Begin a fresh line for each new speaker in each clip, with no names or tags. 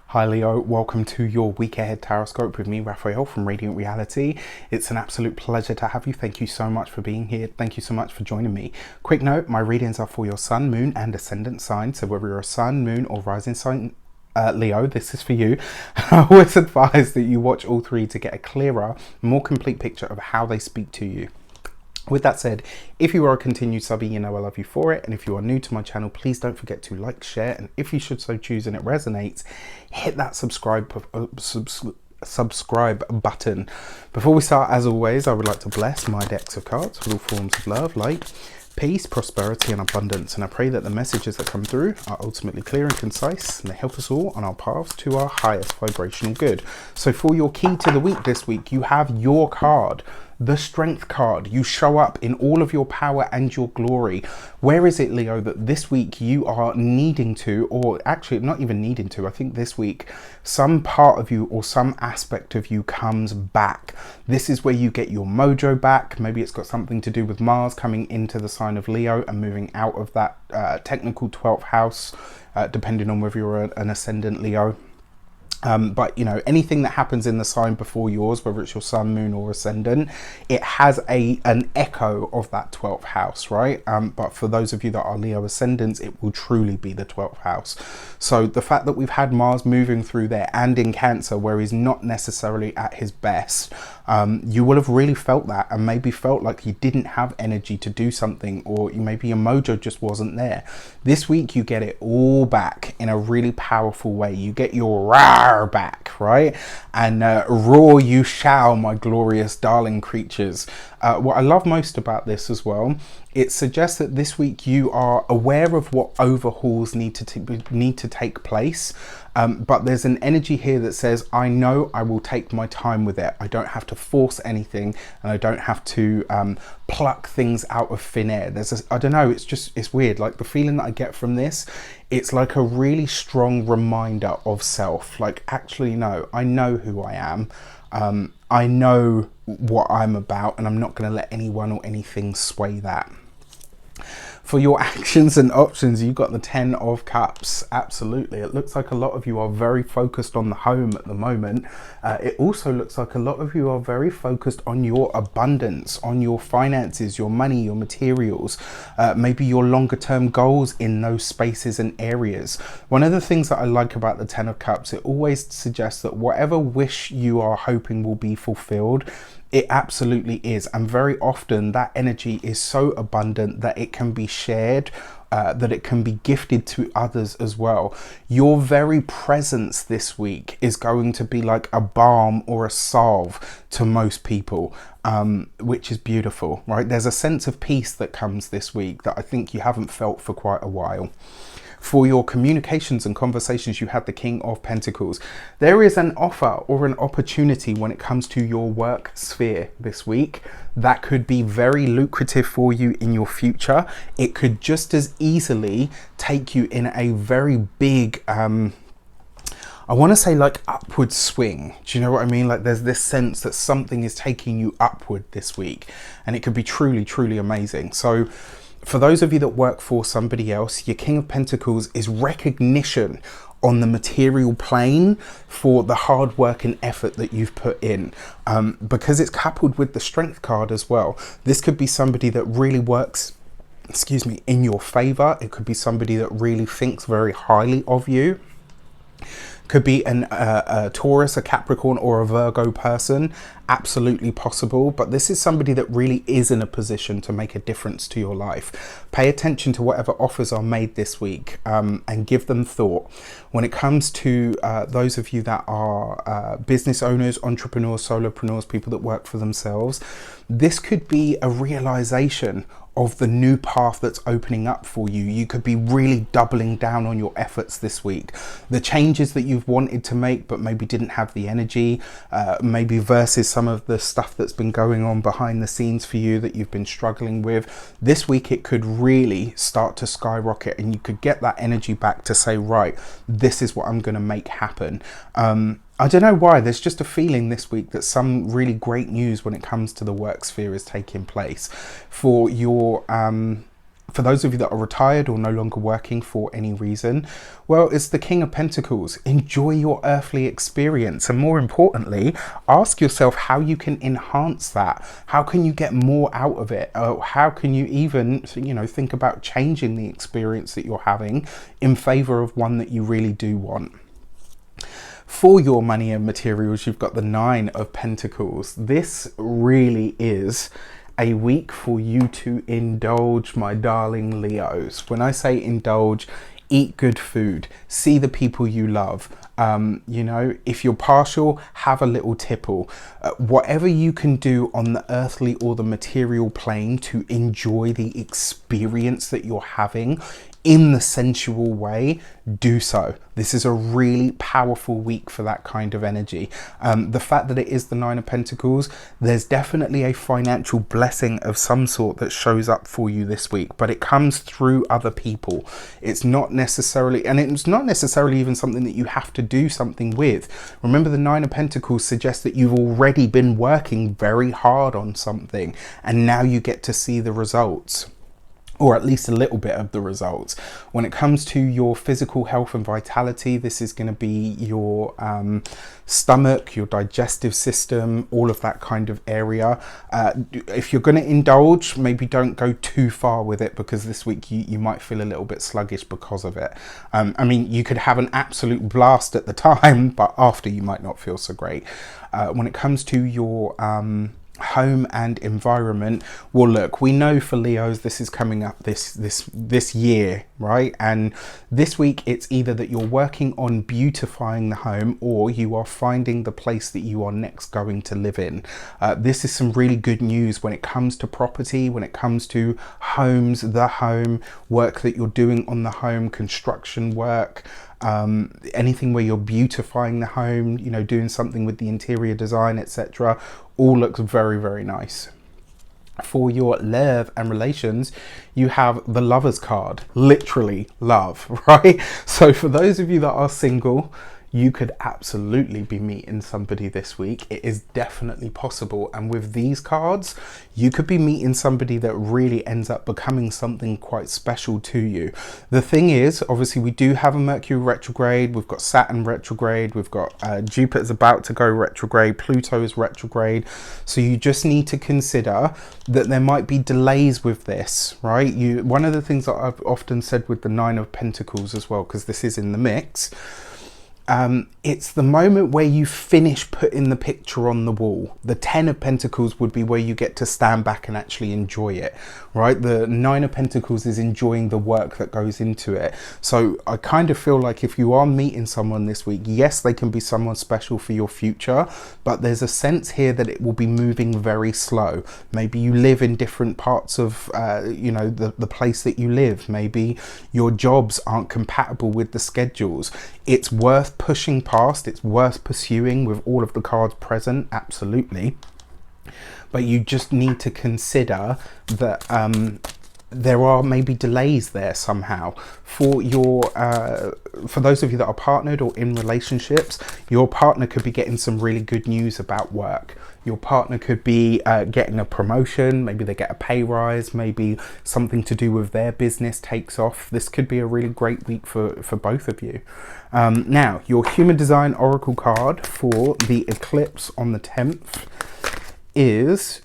Hi Leo, welcome to your week ahead taroscope with me, Raphael from Radiant Reality. It's an absolute pleasure to have you. Thank you so much for being here. Thank you so much for joining me. Quick note, my readings are for your sun, moon and ascendant sign. So whether you're a sun, moon or rising sign, Leo, this is for you. I always advise that you watch all three to get a clearer, more complete picture of how they speak to you. With that said, if you are a continued subby, you know I love you for it. And if you are new to my channel, please don't forget to like, share, and if you should so choose and it resonates, hit that subscribe button. Before we start, as always, I would like to bless my decks of cards with all forms of love, light, peace, prosperity, and abundance. And I pray that the messages that come through are ultimately clear and concise, and they help us all on our paths to our highest vibrational good. So for your key to the week this week, you have your card, the Strength card. You show up in all of your power and your glory. Where is it, Leo, that this week you are needing to, or actually not even needing to, I think this week some part of you or some aspect of you comes back. This is where you get your mojo back. Maybe it's got something to do with Mars coming into the sign of Leo and moving out of that technical 12th house, depending on whether you're an ascendant Leo. But you know, anything that happens in the sign before yours, whether it's your sun, moon or ascendant, it has an echo of that 12th house, right? But for those of you that are Leo ascendants, it will truly be the 12th house. So the fact that we've had Mars moving through there and in Cancer, where he's not necessarily at his best, you will have really felt that, and maybe felt like you didn't have energy to do something, or maybe your mojo just wasn't there. This week you get it all back in a really powerful way. You get your rah back, right? And roar you shall, my glorious darling creatures. What I love most about this as well, it suggests that this week you are aware of what overhauls need to take place, but there's an energy here that says, I know I will take my time with it. I don't have to force anything, and I don't have to pluck things out of thin air. I don't know, it's weird. Like the feeling that I get from this, it's like a really strong reminder of self. Like, actually, no, I know who I am. I know what I'm about, and I'm not going to let anyone or anything sway that. For your actions and options, you've got the 10 of Cups. Absolutely. It looks like a lot of you are very focused on the home at the moment. It also looks like a lot of you are very focused on your abundance, on your finances, your money, your materials, maybe your longer term goals in those spaces and areas. One of the things that I like about the 10 of Cups, it always suggests that whatever wish you are hoping will be fulfilled, it absolutely is. And very often that energy is so abundant that it can be shared, that it can be gifted to others as well. Your very presence this week is going to be like a balm or a salve to most people, which is beautiful, right? There's a sense of peace that comes this week that I think you haven't felt for quite a while. For your communications and conversations, you have the King of Pentacles. There is an offer or an opportunity when it comes to your work sphere this week that could be very lucrative for you in your future. It could just as easily take you in a very big, I want to say like upward swing. Do you know what I mean? Like there's this sense that something is taking you upward this week, and it could be truly, truly amazing. So for those of you that work for somebody else, your King of Pentacles is recognition on the material plane for the hard work and effort that you've put in, because it's coupled with the Strength card as well. This could be somebody that really works, in your favor. It could be somebody that really thinks very highly of you. Could be a Taurus, a Capricorn or a Virgo person. Absolutely possible. But this is somebody that really is in a position to make a difference to your life. Pay attention to whatever offers are made this week, and give them thought. When it comes to those of you that are business owners, entrepreneurs, solopreneurs, people that work for themselves, this could be a realization of the new path that's opening up for you. You could be really doubling down on your efforts this week. The changes that you've wanted to make but maybe didn't have the energy, maybe versus some of the stuff that's been going on behind the scenes for you that you've been struggling with. This week it could really start to skyrocket, and you could get that energy back to say, right, this is what I'm going to make happen. I don't know why, there's just a feeling this week that some really great news when it comes to the work sphere is taking place. For your For those of you that are retired or no longer working for any reason, well, it's the King of Pentacles. Enjoy your earthly experience, and more importantly, ask yourself how you can enhance that. How can you get more out of it? How can you even, think about changing the experience that you're having in favor of one that you really do want? For your money and materials, you've got the Nine of Pentacles. This really is a week for you to indulge, my darling Leos. When I say indulge, eat good food, see the people you love. If you're partial, have a little tipple. Whatever you can do on the earthly or the material plane to enjoy the experience that you're having in the sensual way, do so. This is a really powerful week for that kind of energy. The fact that it is the Nine of Pentacles, there's definitely a financial blessing of some sort that shows up for you this week, but it comes through other people. It's not necessarily even something that you have to do something with. Remember, the Nine of Pentacles suggests that you've already been working very hard on something, and now you get to see the results, or at least a little bit of the results. When it comes to your physical health and vitality, this is going to be your stomach, your digestive system, all of that kind of area. If you're going to indulge, maybe don't go too far with it, because this week you might feel a little bit sluggish because of it. You could have an absolute blast at the time, but after you might not feel so great. When it comes to your home and environment, well, look, we know for Leos this is coming up this year, right? And this week it's either that you're working on beautifying the home, or you are finding the place that you are next going to live in. This is some really good news when it comes to property, when it comes to homes, the home work that you're doing on the home, construction work, anything where you're beautifying the home, doing something with the interior design, etc. All looks very, very nice. For your love and relations, you have the Lovers card, literally love, right? So for those of you that are single, you could absolutely be meeting somebody this week. It is definitely possible. And with these cards, you could be meeting somebody that really ends up becoming something quite special to you. The thing is, obviously, we do have a Mercury retrograde. We've got Saturn retrograde. We've got Jupiter's about to go retrograde. Pluto is retrograde. So you just need to consider that there might be delays with this, right? One of the things that I've often said with the Nine of Pentacles as well, because this is in the mix, it's the moment where you finish putting the picture on the wall. The Ten of Pentacles would be where you get to stand back and actually enjoy it, right? The Nine of Pentacles is enjoying the work that goes into it. So I kind of feel like if you are meeting someone this week, yes, they can be someone special for your future, but there's a sense here that it will be moving very slow. Maybe you live in different parts of, the place that you live. Maybe your jobs aren't compatible with the schedules. It's worth pushing past, it's worth pursuing with all of the cards present, absolutely. But you just need to consider that there are maybe delays there somehow. For those of you that are partnered or in relationships, your partner could be getting some really good news about work. Your partner could be getting a promotion, maybe they get a pay rise, maybe something to do with their business takes off. This could be a really great week for both of you. Now, your Human Design Oracle card for the eclipse on the 10th is,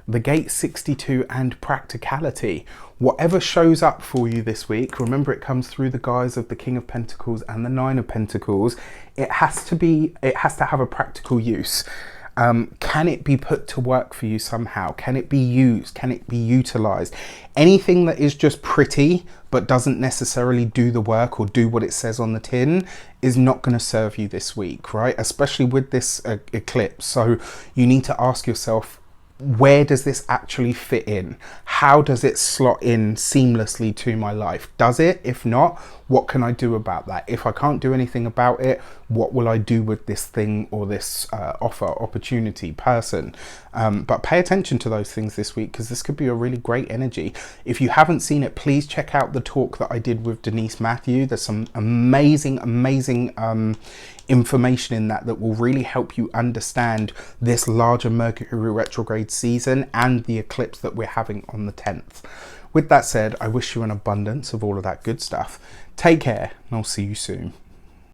the Gate 62 and Practicality. Whatever shows up for you this week, remember it comes through the guise of the King of Pentacles and the Nine of Pentacles. It has to have a practical use. Can it be put to work for you somehow? Can it be used? Can it be utilized? Anything that is just pretty but doesn't necessarily do the work or do what it says on the tin is not going to serve you this week, right? Especially with this eclipse. So you need to ask yourself, where does this actually fit in? How does it slot in seamlessly to my life? Does it? If not, what can I do about that? If I can't do anything about it, what will I do with this thing or this offer, opportunity, person? But pay attention to those things this week, because this could be a really great energy. If you haven't seen it, please check out the talk that I did with Denise Matthew. There's some amazing information in that will really help you understand this larger Mercury retrograde retrograde season and the eclipse that we're having on the 10th. With that said, I wish you an abundance of all of that good stuff. Take care, and I'll see you soon.